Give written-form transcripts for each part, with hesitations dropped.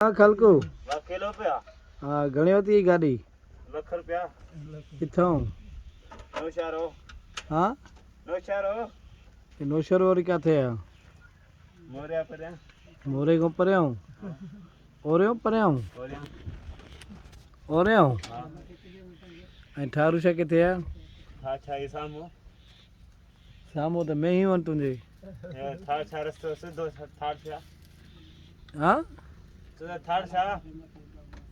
हाँ खलको किलो पिया हाँ घणी होती गाड़ी लख रुपया किथों नौशारो हाँ नौशारो नौशर वारी किथे है मोरिया पर मोरे को परियां ओरे परियां ओरे हां ऐं ठारूशा किथे है था छा ई सामो सामो तो मैं ही वञ तुंहिंजे था छा रस्तो सिधो थार छा हाँ तो थार छा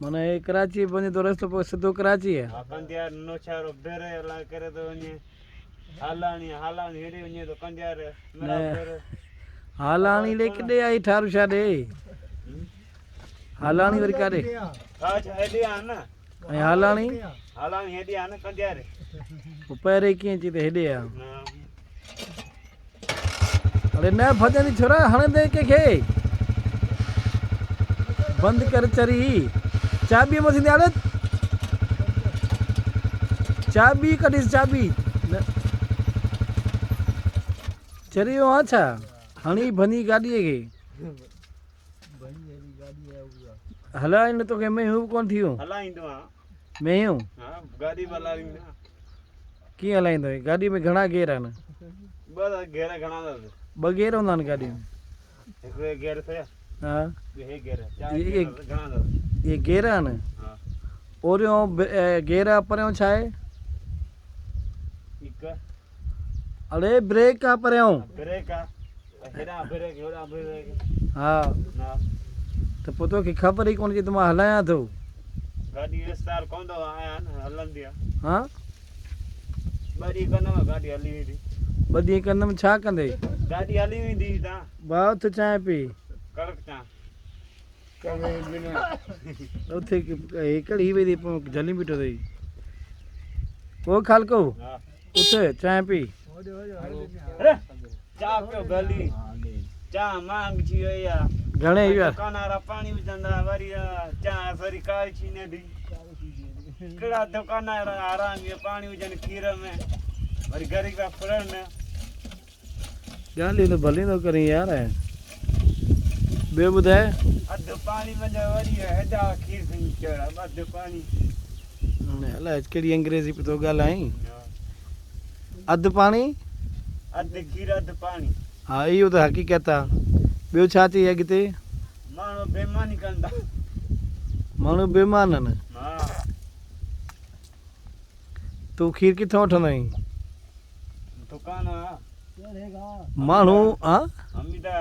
माना ये कराची वञे तो रस्तो पोइ सिधो कराची है कंदियार नौशारो बेरे ला करे तो वञे हालाणी हेॾे वञे तो कंदियार मेरा बेरे हालाणी ले किथे आई ठारूशा ॾे हालाणी वरी काॾे था छा हेॾे आ न ऐं हालाणी हेॾे आ न कंदियार पोइ पहिरें कीअं अची त हेॾे आहे अरे न भॼंदी छोरा हणंदे कंहिंखे बंदि कर चरी चाबी में थींदी हालत चाबी कढीस चाबी न चरी वियो आहे छा हणी भञी गाॾीअ खे हलाए न तोखे में हू कोन थियो हलाईंदो आहियां में हूं हा गाॾी हलाईंदो कीअं हलाईंदो गाॾी में घणा गेर आहिनि ॿ गेर घणा अथसि ॿ गेर हूंदा आहिनि गाॾी में हिकिड़े गेर थिया हा हे गेर ये घणा अथसि ये गेर आहिनि हा ओरियों गेर आहे परियों छा आहे हिकु अरे ब्रेक आहे परियों ब्रेक आहे हेॾां ब्रेक होॾां ब्रेक हा हा त पोइ तोखे ख़बर ई कोन की त मां हलायां थो गाॾी विस्तार कोन थो आया न हलंदी आहे हा ॿ ॾींहं कंदव गाॾी हली वेंदी ॿ ॾींहं कंदमि छा कंदे गाॾी हली वेंदी तव्हां भाउ उथ चांहि पी कड़क चां उथे हिकिड़ी वई पोइ जली बीठो अथई पोइ खालको हा उथ चांहि पी अरे चाह पियो गली चाह महांग थी वई आहे घणे इहा दुकान वारा पाणी विझंदा वरी चाह वरी काई छीने ॾी कहिड़ा दुकान वारा आराम पाणी विझनि खीर में वरी ग़रीब फुरनि ॻाल्हियूं त भली थो करी यार ॿियो ॿुधाए अधु पाणी वञे वरी हेॾा खीर खणी चढ़ा अधु पाणी हाणे अलाए कहिड़ी अंग्रेज़ी पियो थो ॻाल्हाईं अधु पाणी अधु खीर अधु पाणी हा इहो त हक़ीक़त आहे ॿियो छा चई अॻिते माण्हू बेईमानी कंदा माण्हू बेईमान आहिनि हा तूं खीर किथां वठंदो आहीं दुकान माण्हू हा अमीदा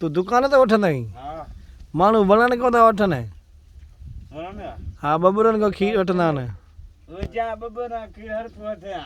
तूं दुकान ते वठंदा आहीं हा माण्हू वणनि खां था वठनि वणंदा हा ॿ ॿुरनि खां खीर वठंदा आहिनि उहे जा ॿ ॿ खीर हर वठिया